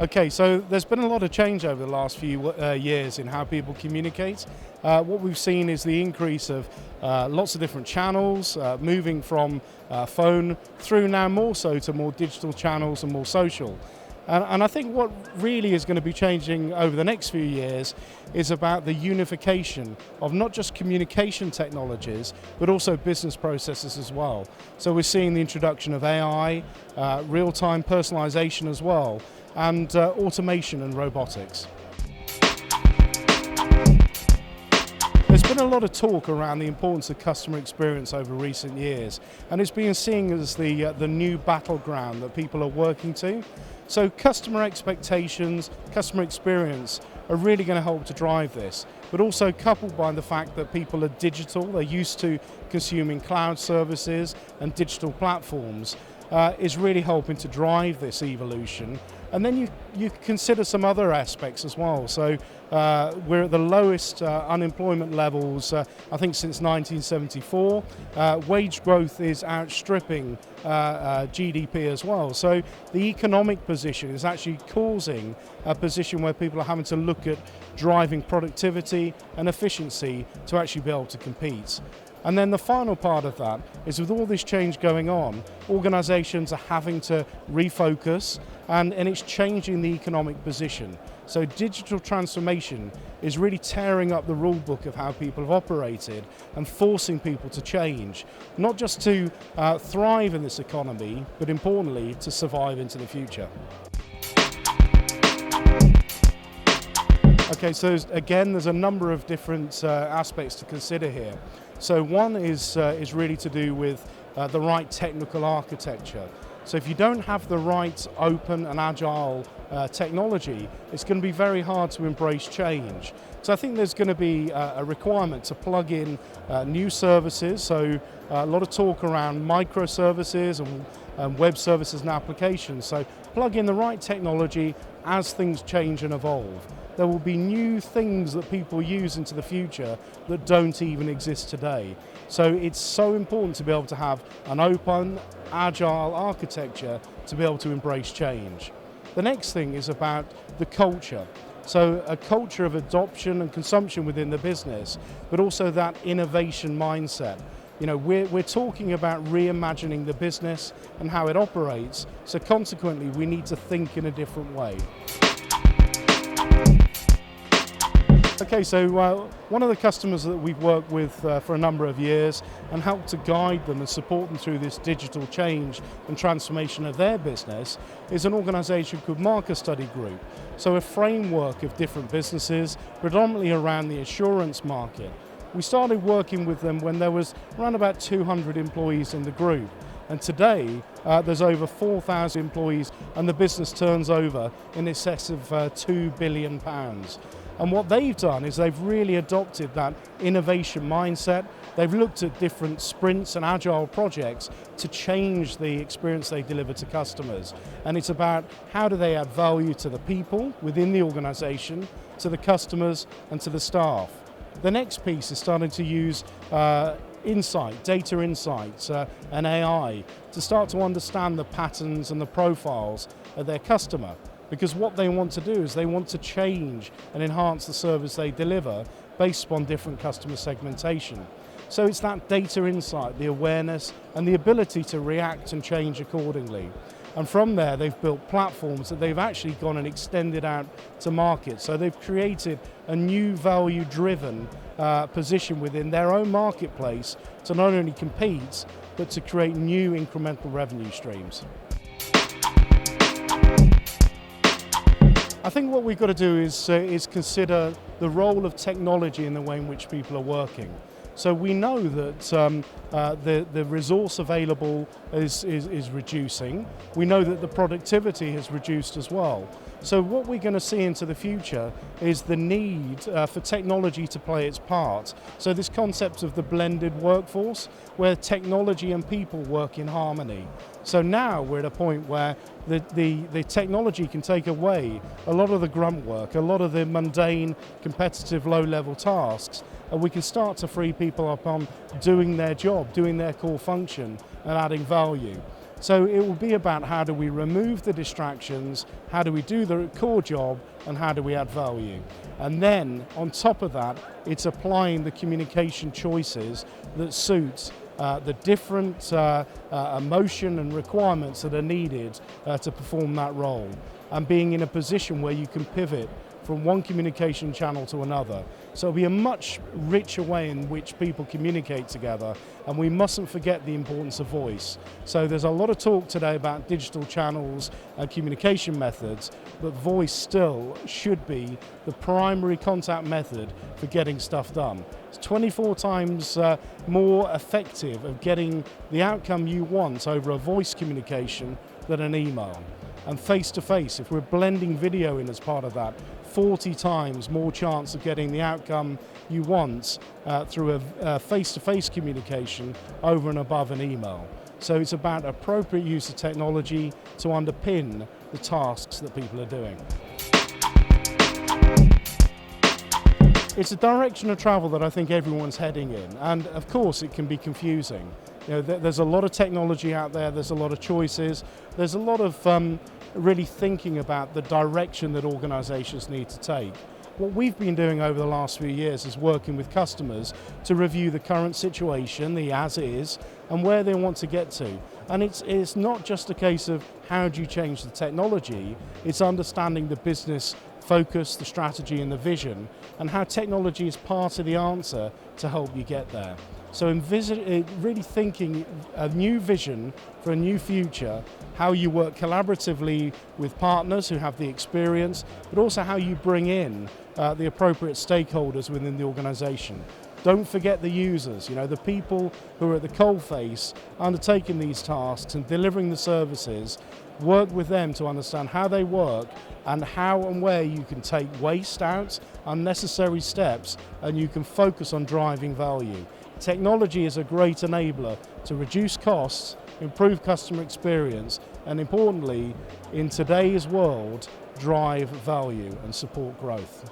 Okay, so there's been a lot of change over the last few years in how people communicate. What we've seen is the increase of lots of different channels, moving from phone through now more so to more digital channels and more social. And I think what really is going to be changing over the next few years is about the unification of not just communication technologies, but also business processes as well. So we're seeing the introduction of AI, real-time personalization as well, and automation and robotics. There's been a lot of talk around the importance of customer experience over recent years, and it's being seen as the new battleground that people are working to. So customer expectations, customer experience are really going to help to drive this, but also coupled by the fact that people are digital, they're used to consuming cloud services and digital platforms, is really helping to drive this evolution. And then you consider some other aspects as well. So we're at the lowest unemployment levels, I think, since 1974. Wage growth is outstripping GDP as well. So the economic position is actually causing a position where people are having to look at driving productivity and efficiency to actually be able to compete. And then the final part of that is, with all this change going on, organizations are having to refocus, and it's changing the economic position. So digital transformation is really tearing up the rule book of how people have operated and forcing people to change, not just to thrive in this economy, but importantly, to survive into the future. Okay, so again, there's a number of different aspects to consider here. So one is really to do with the right technical architecture. So if you don't have the right open and agile technology, it's going to be very hard to embrace change. So I think there's going to be a requirement to plug in new services. So a lot of talk around microservices and web services and applications. So plug in the right technology as things change and evolve. There will be new things that people use into the future that don't even exist today. So it's so important to be able to have an open, agile architecture to be able to embrace change. The next thing is about the culture. So a culture of adoption and consumption within the business, but also that innovation mindset. You know, we're talking about reimagining the business and how it operates, so consequently we need to think in a different way. Okay, so one of the customers that we've worked with for a number of years and helped to guide them and support them through this digital change and transformation of their business is an organization called Market Study Group. So a framework of different businesses, predominantly around the assurance market. We started working with them when there was around about 200 employees in the group. And today, there's over 4,000 employees, and the business turns over in excess of £2 billion. And what they've done is they've really adopted that innovation mindset. They've looked at different sprints and agile projects to change the experience they deliver to customers. And it's about how do they add value to the people within the organization, to the customers, and to the staff. The next piece is starting to use data insights and AI to start to understand the patterns and the profiles of their customer. Because what they want to do is they want to change and enhance the service they deliver based upon different customer segmentation. So it's that data insight, the awareness, and the ability to react and change accordingly. And from there, they've built platforms that they've actually gone and extended out to market. So they've created a new value-driven position within their own marketplace to not only compete, but to create new incremental revenue streams. I think what we've got to do is consider the role of technology in the way in which people are working. So we know that the resource available is reducing. We know that the productivity has reduced as well. So what we're going to see into the future is the need for technology to play its part. So this concept of the blended workforce, where technology and people work in harmony. So now we're at a point where the technology can take away a lot of the grunt work, a lot of the mundane, competitive, low-level tasks, and we can start to free people up on doing their job, doing their core function, and adding value. So it will be about how do we remove the distractions, how do we do the core job, and how do we add value. And then on top of that, it's applying the communication choices that suit the different emotion and requirements that are needed to perform that role, and being in a position where you can pivot from one communication channel to another. So it'll be a much richer way in which people communicate together, and we mustn't forget the importance of voice. So there's a lot of talk today about digital channels and communication methods, but voice still should be the primary contact method for getting stuff done. It's 24 times more effective of getting the outcome you want over a voice communication than an email. And face-to-face, if we're blending video in as part of that, 40 times more chance of getting the outcome you want through a face-to-face communication over and above an email. So it's about appropriate use of technology to underpin the tasks that people are doing. It's a direction of travel that I think everyone's heading in, and of course it can be confusing. You know, there's a lot of technology out there, there's a lot of choices, there's a lot of really thinking about the direction that organisations need to take. What we've been doing over the last few years is working with customers to review the current situation, the as is, and where they want to get to. And it's not just a case of how do you change the technology, it's understanding the business focus, the strategy and the vision, and how technology is part of the answer to help you get there. So really thinking a new vision for a new future, how you work collaboratively with partners who have the experience, but also how you bring in the appropriate stakeholders within the organisation. Don't forget the users, you know, the people who are at the coalface undertaking these tasks and delivering the services. Work with them to understand how they work and how and where you can take waste out, unnecessary steps, and you can focus on driving value. Technology is a great enabler to reduce costs, improve customer experience, and importantly, in today's world, drive value and support growth.